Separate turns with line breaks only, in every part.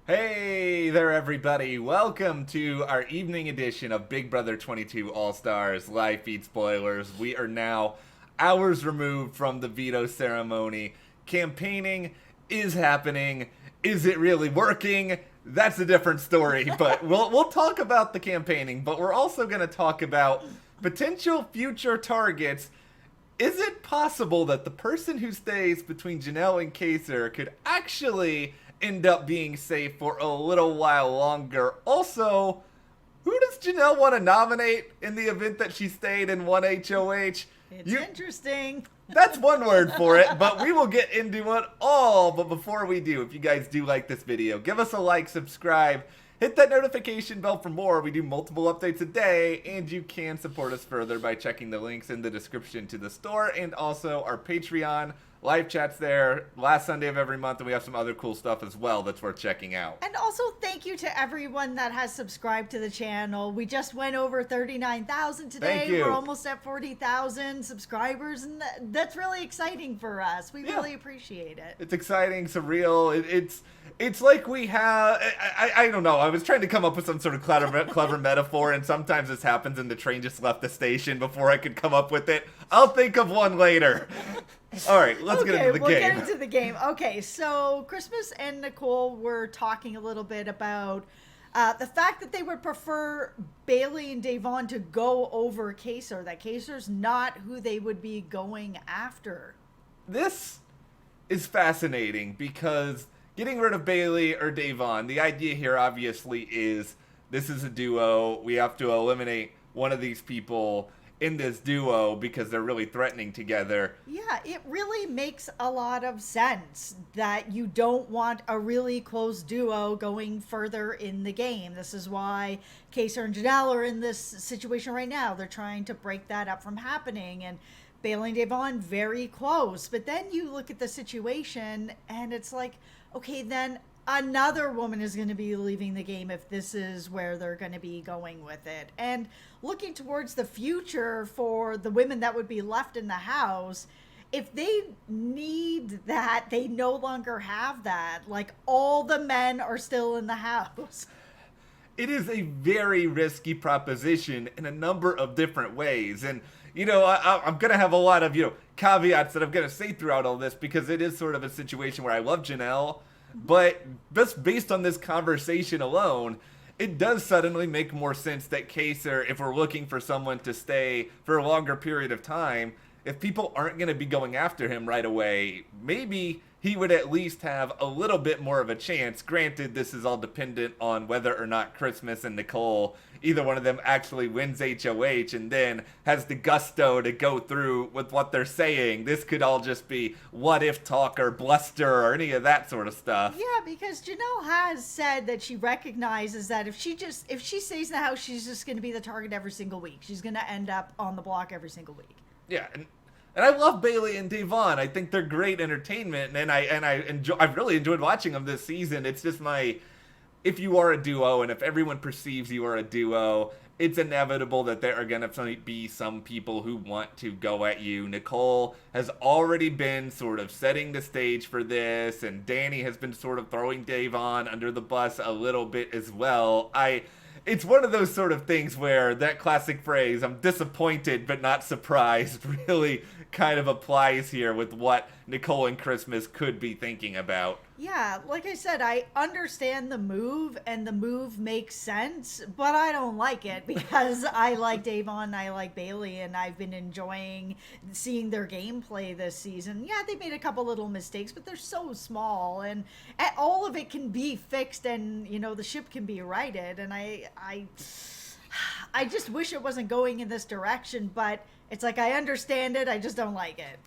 Hey there, everybody. Welcome to our evening edition of Big Brother 22 All-Stars live feed spoilers. We are now hours removed from the veto ceremony. Campaigning is happening. Is it really working? That's a different story, but we'll talk about the campaigning, but we're also going to talk about potential future targets. Is it possible that the person who stays between Janelle and Kaser could actually end up being safe for a little while longer? Also, who does Janelle want to nominate in the event that she stayed in one HOH?
It's interesting.
That's one word for it, but we will get into it all. But before we do, if you guys do like this video, give us a like, subscribe, hit that notification bell for more. We do multiple updates a day, and you can support us further by checking the links in the description to the store and also our Patreon. Live chats there last Sunday of every month, and we have some other cool stuff as well that's worth checking out.
And also thank you to everyone that has subscribed to the channel. We just went over 39,000 today.
Thank you.
We're almost at 40,000 subscribers, and that's really exciting for us. We really appreciate it.
It's exciting, surreal. It's like we have, I don't know, I was trying to come up with some sort of clever metaphor, and sometimes this happens and the train just left the station before I could come up with it. I'll think of one later. All right, let's get into the game.
Get into the game. Okay, so Christmas and Nicole were talking a little bit about the fact that they would prefer Bailey and Davon to go over Kaser, that Kaser's not who they would be going after.
This is fascinating because getting rid of Bailey or Davon, the idea here obviously is this is a duo. We have to eliminate one of these people in this duo because they're really threatening together.
Yeah, it really makes a lot of sense that you don't want a really close duo going further in the game. This is why Kaser and Janelle are in this situation right now. They're trying to break that up from happening, and Bailey and Davon very close. But then you look at the situation and it's like, okay, then another woman is going to be leaving the game if this is where they're going to be going with it. And looking towards the future for the women that would be left in the house, if they need that, they no longer have that. Like, all the men are still in the house.
It is a very risky proposition in a number of different ways. And, you know, I'm going to have a lot of, caveats that I'm going to say throughout all this because it is sort of a situation where I love Janelle. But just based on this conversation alone, it does suddenly make more sense that Kaser, if we're looking for someone to stay for a longer period of time, if people aren't going to be going after him right away, maybe he would at least have a little bit more of a chance. Granted, this is all dependent on whether or not Christmas and Nicole, either one of them actually wins HOH and then has the gusto to go through with what they're saying. This could all just be what if talk or bluster or any of that sort of stuff.
Yeah, because Janelle has said that she recognizes that if she stays in the house, she's just going to be the target every single week. She's going to end up on the block every single week.
Yeah, and I love Bailey and Davon. I think they're great entertainment, and I've really enjoyed watching them this season. It's just if you are a duo, and if everyone perceives you are a duo, it's inevitable that there are gonna be some people who want to go at you. Nicole has already been sort of setting the stage for this, and Danny has been sort of throwing Davon under the bus a little bit as well. It's one of those sort of things where that classic phrase, I'm disappointed but not surprised, really kind of applies here with what Nicole and Christmas could be thinking about.
Yeah, like I said, I understand the move, and the move makes sense, but I don't like it because I like Davon, I like Bailey, and I've been enjoying seeing their gameplay this season. Yeah, they made a couple little mistakes, but they're so small, and all of it can be fixed, and, the ship can be righted, and I just wish it wasn't going in this direction, but it's like I understand it, I just don't like it.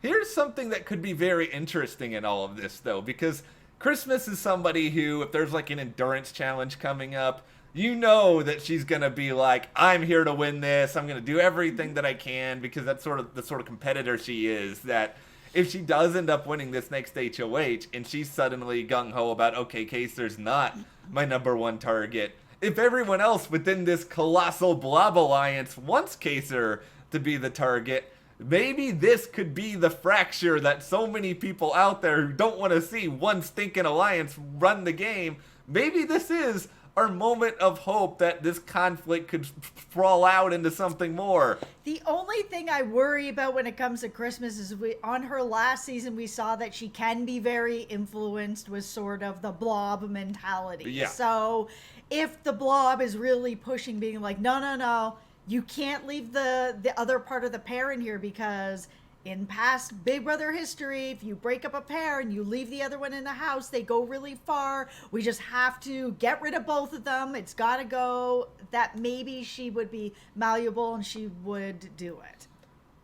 Here's something that could be very interesting in all of this, though, because Christmas is somebody who, if there's like an endurance challenge coming up, you know that she's going to be like, I'm here to win this. I'm going to do everything that I can, because that's sort of the sort of competitor she is, that if she does end up winning this next HOH and she's suddenly gung-ho about, okay, Kaser's not my number one target, if everyone else within this colossal blob alliance wants Kaser to be the target, maybe this could be the fracture that so many people out there who don't want to see one stinking alliance run the game, maybe this is our moment of hope that this conflict could sprawl out into something more.
The only thing I worry about when it comes to Christmas is on her last season, we saw that she can be very influenced with sort of the blob mentality.
Yeah.
So if the blob is really pushing, being like, no, no, no, you can't leave the other part of the pair in here because in past Big Brother history, if you break up a pair and you leave the other one in the house, they go really far. We just have to get rid of both of them. It's got to go. That maybe she would be malleable and she would do it.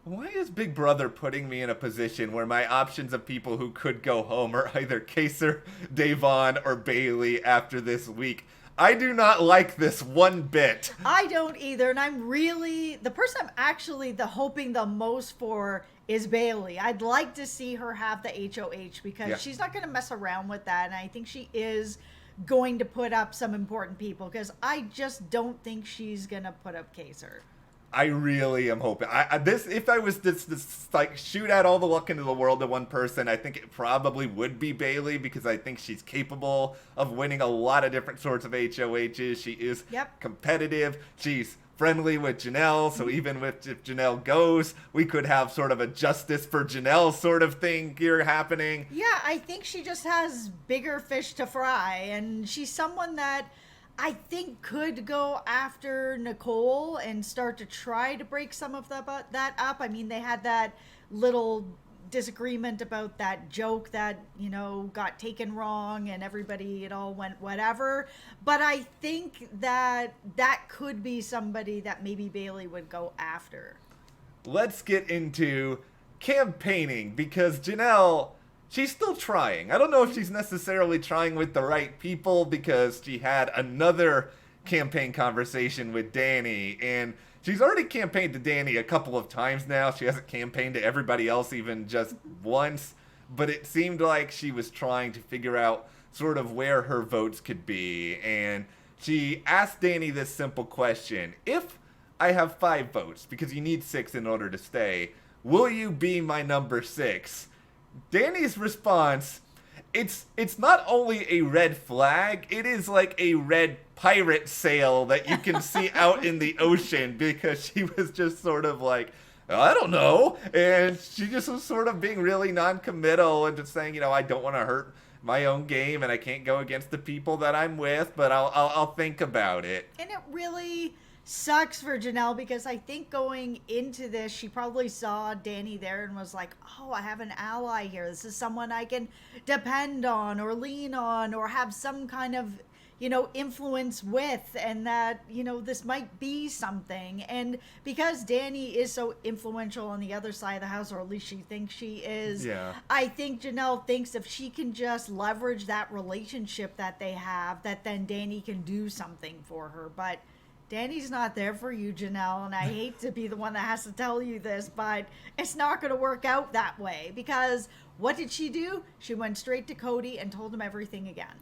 Why is Big Brother putting me in a position where my options of people who could go home are either Kaser, Davon, or Bailey after this week? I do not like this one bit.
I don't either, and I'm really the person I'm actually hoping the most for is Bailey. I'd like to see her have the HOH because she's not going to mess around with that, and I think she is going to put up some important people because I just don't think she's going to put up Kaser.
I really am hoping. If I was this like shoot out all the luck into the world to one person, I think it probably would be Bailey because I think she's capable of winning a lot of different sorts of HOHs. She is competitive. She's friendly with Janelle, so even if Janelle goes, we could have sort of a justice for Janelle sort of thing here happening.
Yeah, I think she just has bigger fish to fry, and she's someone that I think could go after Nicole and start to try to break some of that up. I mean, they had that little disagreement about that joke that, got taken wrong and everybody, it all went whatever. But I think that could be somebody that maybe Bailey would go after.
Let's get into campaigning because Janelle, she's still trying. I don't know if she's necessarily trying with the right people because she had another campaign conversation with Danny, and she's already campaigned to Danny a couple of times now. She hasn't campaigned to everybody else even just once, but it seemed like she was trying to figure out sort of where her votes could be, and she asked Danny this simple question. If I have 5 votes, because you need 6 in order to stay, will you be my number 6? Danny's response, it's not only a red flag, it is like a red pirate sail that you can see out in the ocean because she was just sort of like, I don't know. And she just was sort of being really non-committal and just saying, I don't want to hurt my own game and I can't go against the people that I'm with, but I'll think about it.
And it really sucks for Janelle because I think going into this, she probably saw Danny there and was like, oh, I have an ally here. This is someone I can depend on or lean on or have some kind of, influence with, and that, this might be something. And because Danny is so influential on the other side of the house, or at least she thinks she is, I think Janelle thinks if she can just leverage that relationship that they have, that then Danny can do something for her. But Danny's not there for you, Janelle, and I hate to be the one that has to tell you this, but it's not going to work out that way because what did she do? She went straight to Cody and told him everything again.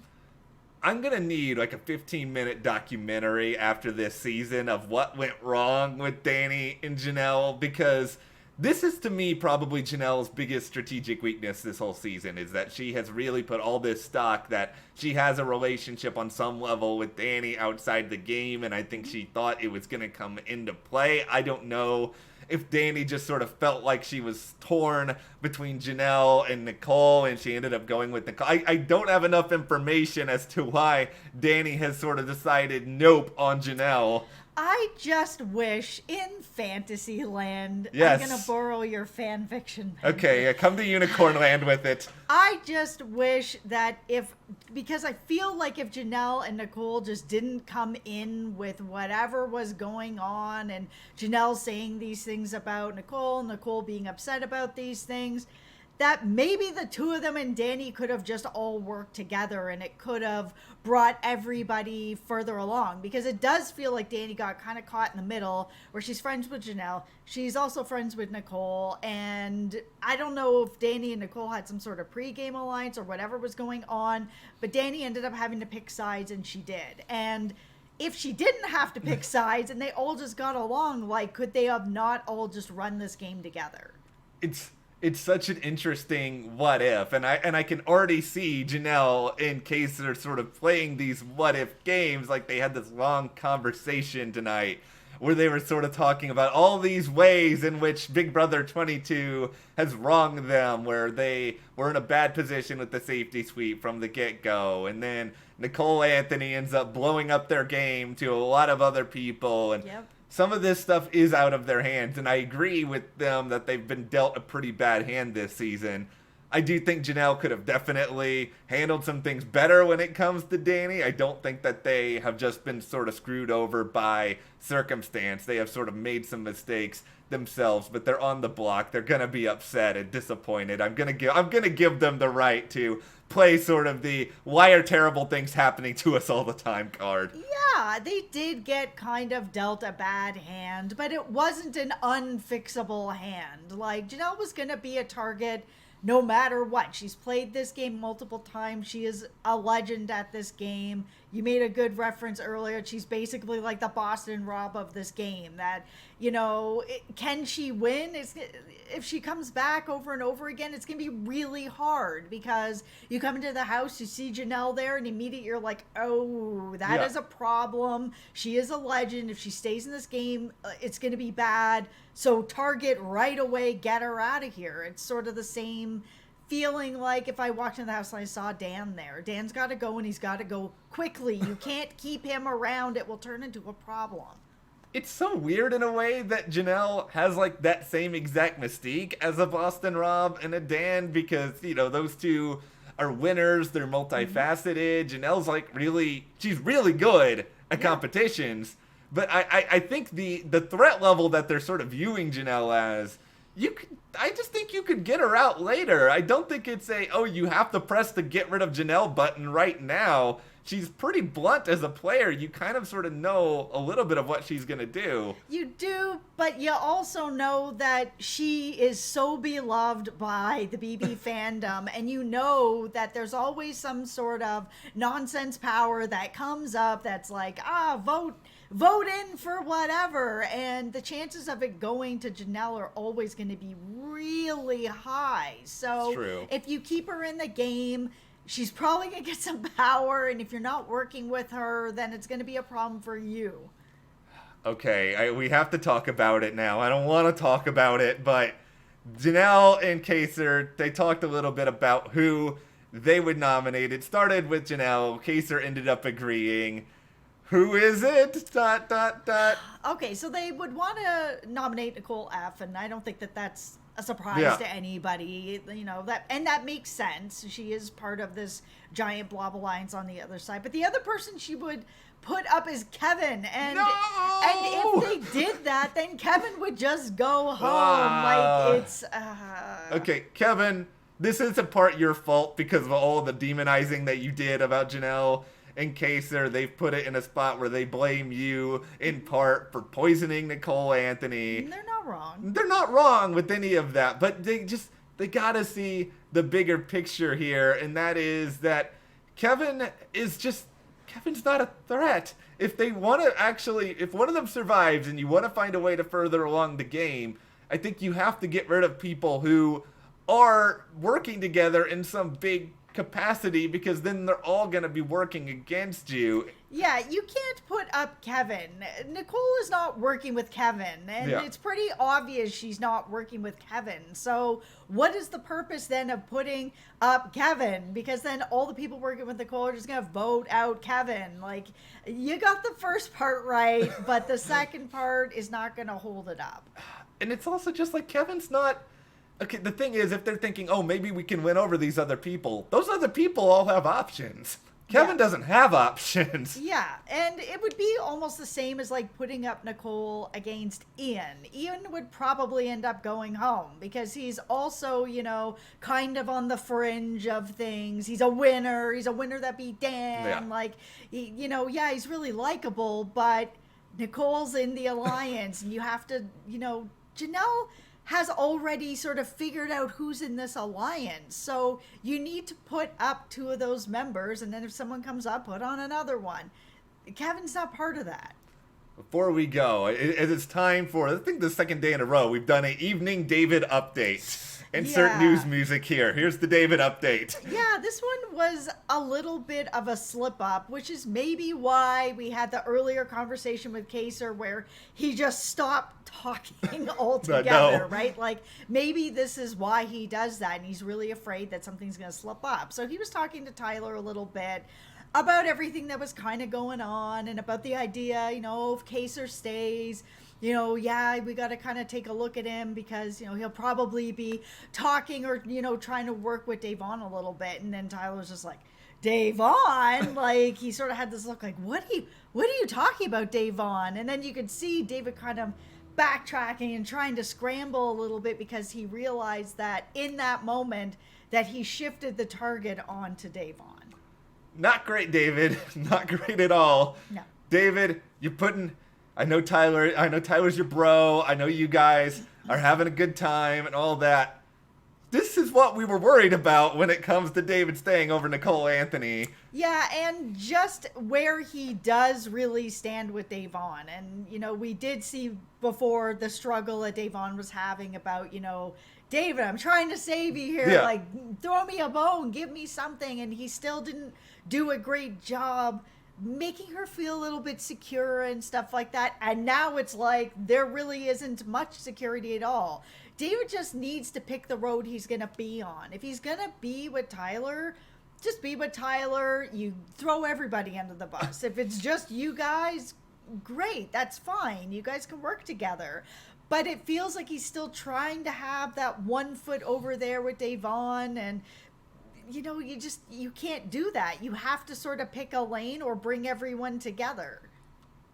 I'm going to need like a 15-minute documentary after this season of what went wrong with Danny and Janelle because this is, to me, probably Janelle's biggest strategic weakness this whole season is that she has really put all this stock that she has a relationship on some level with Danny outside the game, and I think she thought it was going to come into play. I don't know if Danny just sort of felt like she was torn between Janelle and Nicole, and she ended up going with Nicole. I don't have enough information as to why Danny has sort of decided nope on Janelle.
I just wish in Fantasyland,
yes.
I'm going to borrow your fan fiction.
Okay, come to Unicorn Land with it.
I just wish that because I feel like if Janelle and Nicole just didn't come in with whatever was going on and Janelle saying these things about Nicole being upset about these things, that maybe the two of them and Danny could have just all worked together and it could have brought everybody further along, because it does feel like Danny got kind of caught in the middle where she's friends with Janelle. She's also friends with Nicole, and I don't know if Danny and Nicole had some sort of pre-game alliance or whatever was going on, but Danny ended up having to pick sides, and she did. And if she didn't have to pick sides and they all just got along, like, could they have not all just run this game together?
It's such an interesting what if, and I can already see Janelle and Case are sort of playing these what if games. Like, they had this long conversation tonight where they were sort of talking about all these ways in which Big Brother 22 has wronged them, where they were in a bad position with the safety sweep from the get-go, and then Nicole Anthony ends up blowing up their game to a lot of other people, and
Yep.
some of this stuff is out of their hands, and I agree with them that they've been dealt a pretty bad hand this season. I do think Janelle could have definitely handled some things better when it comes to Danny. I don't think that they have just been sort of screwed over by circumstance. They have sort of made some mistakes themselves, but they're on the block. They're gonna be upset and disappointed. I'm gonna give them the right to play sort of the "why are terrible things happening to us all the time" card.
Yeah, they did get kind of dealt a bad hand, but it wasn't an unfixable hand. Like, Janelle was going to be a target no matter what. She's played this game multiple times. She is a legend at this game. You made a good reference earlier. She's basically like the Boston Rob of this game. That, can she win? If she comes back over and over again, it's going to be really hard because you come into the house, you see Janelle there, and immediately you're like, oh, that is a problem. She is a legend. If she stays in this game, it's going to be bad. So target right away, get her out of here. It's sort of the same feeling like if I walked in the house and I saw Dan there. Dan's got to go, and he's got to go quickly. You can't keep him around. It will turn into a problem.
It's so weird in a way that Janelle has like that same exact mystique as a Boston Rob and a Dan, because, those two are winners. They're multifaceted. Janelle's like she's really good at competitions. But I think the threat level that they're sort of viewing Janelle as, I just think you could get her out later. I don't think it's you have to press the get rid of Janelle button right now. She's pretty blunt as a player. You kind of sort of know a little bit of what she's going to do.
You do, but you also know that she is so beloved by the BB fandom, and you know that there's always some sort of nonsense power that comes up that's like, vote in for whatever, and the chances of it going to Janelle are always going to be really high. So
true.
If you keep her in the game, she's probably going to get some power, and if you're not working with her, then it's going to be a problem for you.
Okay, we have to talk about it now. I don't want to talk about it, but Janelle and Kaser, they talked a little bit about who they would nominate. It started with Janelle. Kaser ended up agreeing. Who is it? ...
Okay, so they would want to nominate Nicole F., and I don't think that that's a surprise to anybody, that makes sense. She is part of this giant blob alliance on the other side. But the other person she would put up is Kevin, and if they did that, then Kevin would just go home.
Okay, Kevin, this isn't part your fault because of all the demonizing that you did about Janelle. In case they've put it in a spot where they blame you in part for poisoning Nicole Anthony.
They're not wrong.
They're not wrong with any of that, but they gotta see the bigger picture here, and that is that Kevin's not a threat. If they want to if one of them survives and you want to find a way to further along the game, I think you have to get rid of people who are working together in some big capacity, because then they're all going to be working against you.
Yeah, you can't put up Kevin. Nicole is not working with Kevin, and it's pretty obvious she's not working with Kevin. So what is the purpose then of putting up Kevin? Because then all the people working with Nicole are just going to vote out Kevin. Like, you got the first part right, but the second part is not going to hold it up.
And it's also just like Kevin's not... Okay, the thing is, if they're thinking, maybe we can win over these other people, those other people all have options. Kevin doesn't have options.
Yeah, and it would be almost the same as like putting up Nicole against Ian. Ian would probably end up going home because he's also, kind of on the fringe of things. He's a winner. He's a winner that beat Dan. Yeah. He's really likable, but Nicole's in the alliance, and you have to, Janelle has already sort of figured out who's in this alliance. So you need to put up two of those members, and then if someone comes up, put on another one. Kevin's not part of that.
Before we go, it is time for, I think the second day in a row, we've done an Evening David update. Insert news music here. Here's the David update.
Yeah, this one was a little bit of a slip up, which is maybe why we had the earlier conversation with Kaser where he just stopped talking altogether, right? Like maybe this is why he does that, and he's really afraid that something's going to slip up. So he was talking to Tyler a little bit about everything that was kind of going on and about the idea, if Kaser stays, yeah, we got to kind of take a look at him because, he'll probably be talking or, trying to work with Davon a little bit. And then Tyler's just like, Davon? Like, he sort of had this look like, what are you talking about, Davon? And then you could see David kind of backtracking and trying to scramble a little bit because he realized that in that moment that he shifted the target onto Davon.
Not great, David. Not great at all.
No.
David, you're putting... I know Tyler's your bro. I know you guys are having a good time and all that. This is what we were worried about when it comes to David staying over Nicole Anthony.
Yeah, and just where he does really stand with Davon. And, we did see before the struggle that Davon was having about, David, I'm trying to save you here.
Yeah.
Like, throw me a bone, give me something. And he still didn't do a great job making her feel a little bit secure and stuff like that. And now it's like there really isn't much security at all. David just needs to pick the road he's going to be on. If he's going to be with Tyler, just be with Tyler. You throw everybody under the bus. If it's just you guys, great. That's fine. You guys can work together. But it feels like he's still trying to have that 1 foot over there with Davon, and you can't do that. You have to sort of pick a lane or bring everyone together.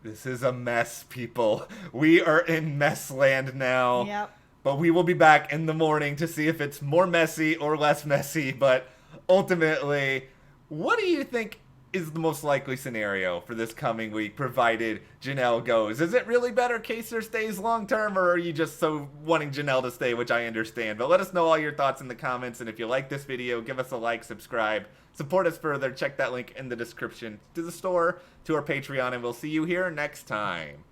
This is a mess, people. We are in mess land now.
Yep.
But we will be back in the morning to see if it's more messy or less messy. But ultimately, what do you think is the most likely scenario for this coming week, provided Janelle goes? Is it really better Kaser stays long term, or are you just so wanting Janelle to stay, which I understand? But let us know all your thoughts in the comments, and if you like this video, give us a like, subscribe, support us further. Check that link in the description to the store, to our Patreon, and we'll see you here next time.